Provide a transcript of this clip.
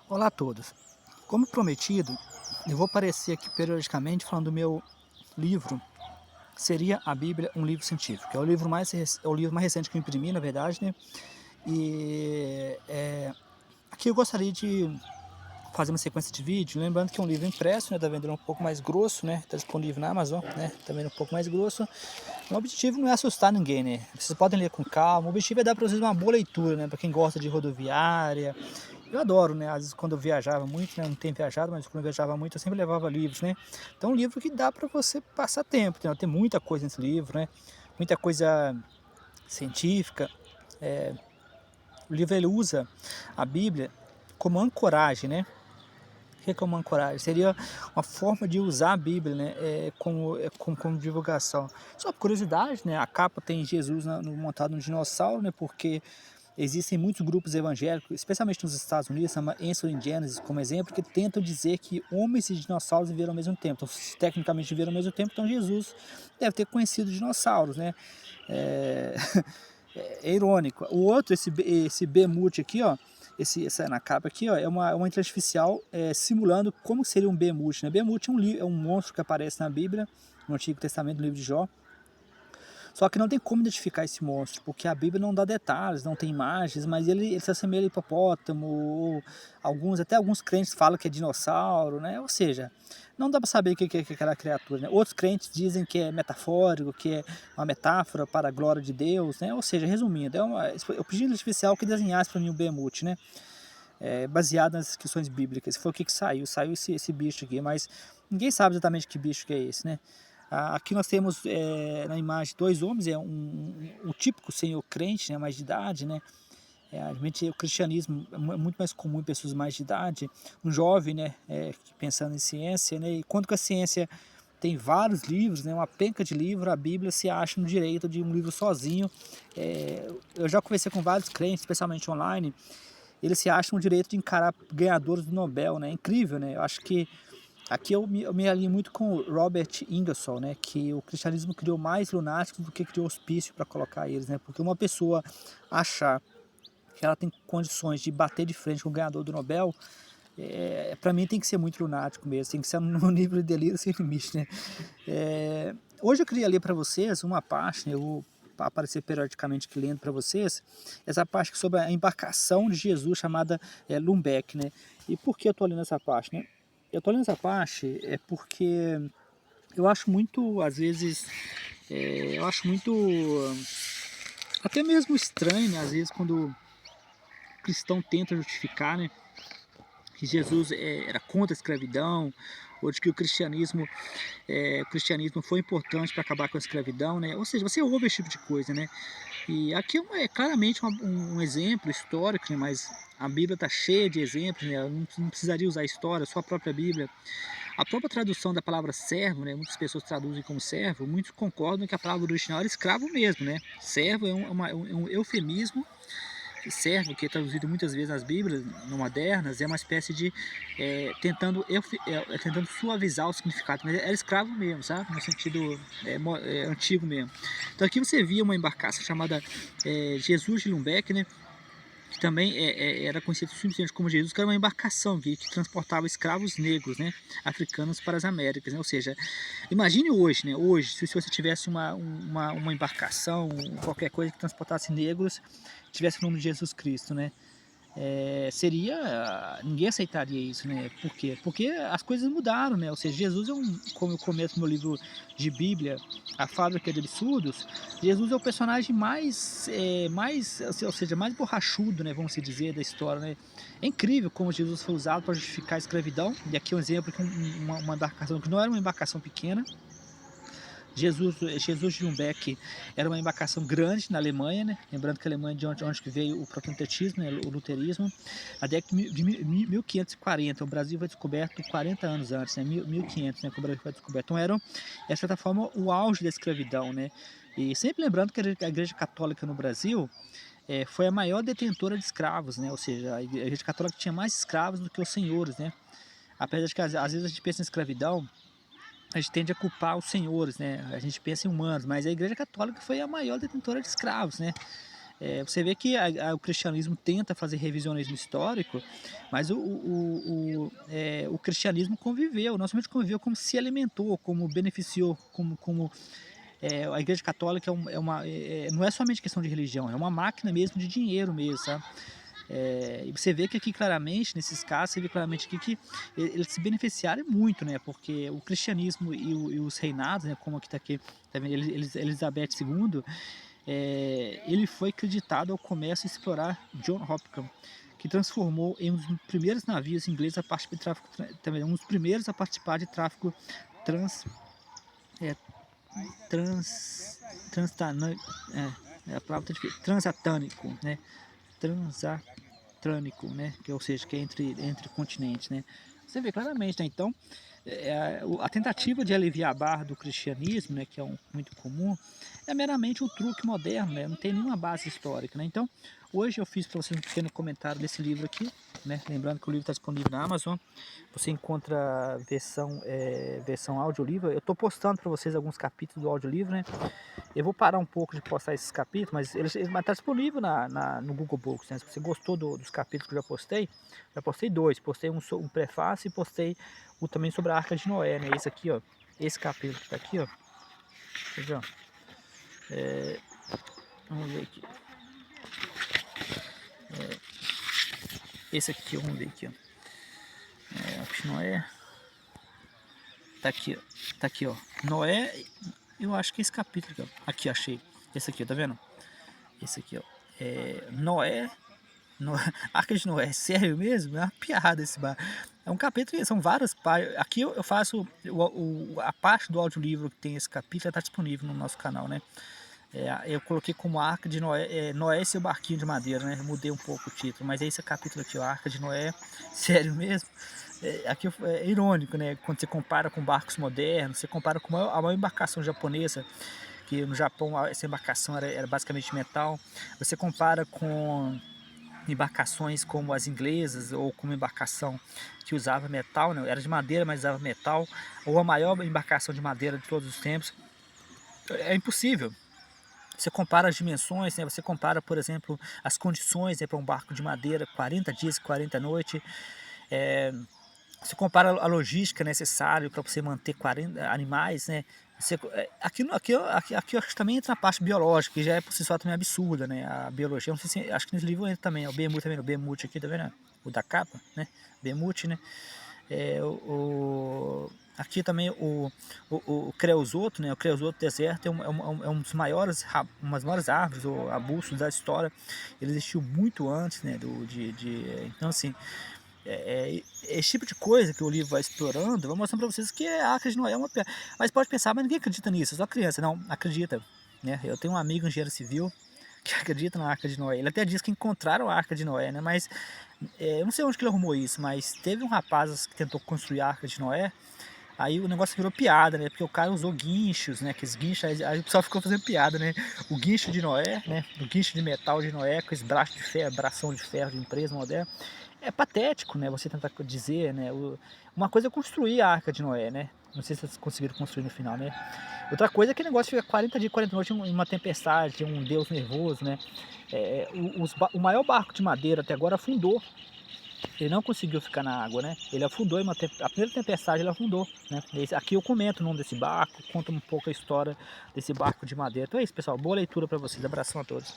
Olá a todos. Como prometido, eu vou aparecer aqui periodicamente falando do meu livro, seria a Bíblia, um livro científico. É o livro é o livro mais recente que eu imprimi, na verdade, né? E aqui eu gostaria de fazer uma sequência de vídeo, lembrando que é um livro impresso, né? Tá vendendo um pouco mais grosso, né? Tá disponível na Amazon, né? Tá vendendo um pouco mais grosso. O objetivo não é assustar ninguém, né? Vocês podem ler com calma. O objetivo é dar para vocês uma boa leitura, né? Para quem gosta de rodoviária. Eu adoro, né, às vezes quando eu viajava muito, né, não tenho viajado, mas quando eu viajava muito eu sempre levava livros, né. Então é um livro que dá para você passar tempo, entendeu. Tem muita coisa nesse livro, né, muita coisa científica. O livro ele usa a Bíblia como ancoragem, né. O que é uma ancoragem? Seria uma forma de usar a Bíblia, né, como divulgação. Só por curiosidade, né, a capa tem Jesus montado num dinossauro, né, porque existem muitos grupos evangélicos, especialmente nos Estados Unidos, chama Answering in Genesis como exemplo, que tentam dizer que homens e dinossauros viveram ao mesmo tempo. Então, tecnicamente viveram ao mesmo tempo, então Jesus deve ter conhecido dinossauros, né? É, é irônico. O outro, esse Bemute aqui, ó, essa na capa aqui, ó, é uma inteligência artificial simulando como seria um Bemute, né? Bemute é um monstro que aparece na Bíblia, no Antigo Testamento, no livro de Jó. Só que não tem como identificar esse monstro, porque a Bíblia não dá detalhes, não tem imagens, mas ele se assemelha a hipopótamo, ou até alguns crentes falam que é dinossauro, né? Ou seja, não dá para saber o que é aquela criatura, né? Outros crentes dizem que é metafórico, que é uma metáfora para a glória de Deus, né? Ou seja, resumindo, eu pedi ao artificial que desenhasse para mim o Behemoth, né? Baseado nas descrições bíblicas. Foi o que saiu, saiu esse bicho aqui, mas ninguém sabe exatamente que bicho que é esse, né? Aqui nós temos na imagem dois homens, o típico senhor crente, né, mais de idade, né? Realmente o cristianismo é muito mais comum em pessoas mais de idade, um jovem, né, pensando em ciência, né? E quando que a ciência tem vários livros, né, uma penca de livro, a Bíblia se acha no direito de um livro sozinho. Eu já conversei com vários crentes, especialmente online, eles se acham no direito de encarar ganhadores do Nobel, né? É incrível, né? Eu acho que aqui eu me alinho muito com o Robert Ingersoll, né? Que o cristianismo criou mais lunáticos do que criou hospício para colocar eles, né? Porque uma pessoa achar que ela tem condições de bater de frente com o ganhador do Nobel, para mim tem que ser muito lunático mesmo, tem que ser no nível de delírio sem limite, né? Hoje eu queria ler para vocês uma parte, né? Eu vou aparecer periodicamente aqui lendo para vocês, essa parte sobre a embarcação de Jesus chamada Lumbeck, né? E por que eu estou lendo essa parte, né? Eu estou lendo essa parte porque eu acho muito, às vezes, eu acho muito, até mesmo estranho, né? Às vezes quando o cristão tenta justificar, né? Que Jesus era contra a escravidão, ou de que o cristianismo foi importante para acabar com a escravidão, né? Ou seja, você ouve esse tipo de coisa, né? E aqui é claramente um exemplo histórico, né? Mas a Bíblia está cheia de exemplos, né? Ela não precisaria usar história, só a própria Bíblia. A própria tradução da palavra servo, né? Muitas pessoas traduzem como servo, muitos concordam que a palavra original era escravo mesmo, né? Servo é um eufemismo. Servo, que é traduzido muitas vezes nas Bíblias não modernas, é uma espécie de tentando suavizar o significado, mas era escravo mesmo, sabe? No sentido antigo mesmo. Então aqui você via uma embarcação chamada Jesus de Lumbeck, né? Que também era conhecido simplesmente como Jesus, que era uma embarcação que transportava escravos negros, né, africanos para as Américas, né? Ou seja, imagine hoje, né, hoje, se você tivesse uma embarcação, qualquer coisa que transportasse negros, tivesse o nome de Jesus Cristo, né? Ninguém aceitaria isso, né? Por quê? Porque as coisas mudaram, né? Ou seja, Jesus como eu começo no meu livro de Bíblia, A Fábrica de Absurdos, Jesus é o personagem ou seja, mais borrachudo, né? Vamos dizer, da história, né? É incrível como Jesus foi usado para justificar a escravidão, e aqui é um exemplo que uma embarcação que não era uma embarcação pequena, Jesus de Lübeck era uma embarcação grande na Alemanha, né? Lembrando que a Alemanha é de onde que veio o protestantismo, né? O luterismo. Na década de 1540, o Brasil foi descoberto 40 anos antes, né? 1500, né? Que o Brasil foi descoberto. Então era, de certa forma, o auge da escravidão, né? E sempre lembrando que a Igreja Católica no Brasil foi a maior detentora de escravos, né? Ou seja, a Igreja Católica tinha mais escravos do que os senhores, né? Apesar de que às vezes a gente pensa em escravidão, a gente tende a culpar os senhores, né? A gente pensa em humanos, mas a Igreja Católica foi a maior detentora de escravos, né? Você vê que o cristianismo tenta fazer revisionismo histórico, mas o cristianismo conviveu, não somente conviveu, como se alimentou, como beneficiou, a Igreja Católica não é somente questão de religião, é uma máquina mesmo de dinheiro mesmo, sabe? E você vê que aqui claramente, nesses casos, você vê claramente aqui que eles se beneficiaram muito, né? Porque o cristianismo e os reinados, né? Como aqui tá vendo, Elizabeth II, ele foi acreditado ao comércio explorar John Hopkins, que transformou em um dos primeiros navios ingleses a participar de tráfico, também um dos primeiros a participar de tráfico trans, é, trans, a palavra tá difícil, transatânico, né? Transatlântico, né? Ou seja, que é entre continentes, né? Você vê claramente, né? Então, a tentativa de aliviar a barra do cristianismo, né, que é muito comum, é meramente um truque moderno, né? Não tem nenhuma base histórica, né? Então, hoje eu fiz para vocês um pequeno comentário desse livro aqui, né? Lembrando que o livro está disponível na Amazon. Você encontra a versão audiolivro. Eu estou postando para vocês alguns capítulos do audiolivro, né? Eu vou parar um pouco de postar esses capítulos, mas ele está disponível no Google Books, né? Se você gostou dos capítulos que eu já postei dois. Postei um prefácio e postei também sobre a Arca de Noé, né? Esse aqui, ó. Esse capítulo que está aqui, ó. Quer ver, ó? Vamos ver aqui. Esse aqui, vamos ver aqui, ó. Arca de Noé. Tá aqui, ó. Tá aqui, ó. Noé, eu acho que é esse capítulo aqui, ó. Aqui, achei. Esse aqui, ó, tá vendo? Esse aqui, ó. Noé. Arca de Noé, sério mesmo? É uma piada esse bar. É um capítulo, são várias páginas. Aqui eu faço a parte do audiolivro que tem esse capítulo, está disponível no nosso canal, né? Eu coloquei como Arca de Noé, Noé e seu barquinho de madeira, né? Mudei um pouco o título, mas é esse capítulo aqui, ó, Arca de Noé, sério mesmo? Aqui é irônico, né? Quando você compara com barcos modernos, você compara com a maior embarcação japonesa, que no Japão essa embarcação era basicamente metal. Você compara com embarcações como as inglesas, ou como embarcação que usava metal, né? Era de madeira, mas usava metal, ou a maior embarcação de madeira de todos os tempos. É impossível. Você compara as dimensões, né? Você compara, por exemplo, as condições, né, para um barco de madeira, 40 dias e 40 noites. Você compara a logística necessária para você manter 40 animais, né? Aqui eu acho que também entra na parte biológica, que já é por si só também absurda, né? A biologia, não sei se, acho que nesse livro entra também, o Bemute também, o Bemute aqui, tá vendo? O da capa, né? Bemute, né? Aqui também o creosoto, né? O creosoto deserto é um dos maiores, umas maiores árvores ou arbustos da história. Ele existiu muito antes, né? Então, assim, esse tipo de coisa que o livro vai explorando, vai mostrando para vocês que a Arca de Noé é uma pedra. Mas pode pensar, mas ninguém acredita nisso, só criança. Não, acredita. Né? Eu tenho um amigo engenheiro civil que acredita na Arca de Noé. Ele até diz que encontraram a Arca de Noé, né? Mas eu não sei onde que ele arrumou isso, mas teve um rapaz que tentou construir a Arca de Noé. Aí o negócio virou piada, né? Porque o cara usou guinchos, né? Aqueles guinchos, aí o pessoal ficou fazendo piada, né? O guincho de Noé, né? O guincho de metal de Noé, com esse braço de ferro, bração de ferro de empresa moderna. É patético, né? Você tentar dizer, né? Uma coisa é construir a Arca de Noé, né? Não sei se vocês conseguiram construir no final, né? Outra coisa é que o negócio fica 40 dias, 40 noites em uma tempestade, um deus nervoso, né? O maior barco de madeira até agora afundou. Ele não conseguiu ficar na água, né? Ele afundou, a primeira tempestade ele afundou, né? Aqui eu comento o nome desse barco, conto um pouco a história desse barco de madeira. Então é isso, pessoal. Boa leitura para vocês. Abração a todos.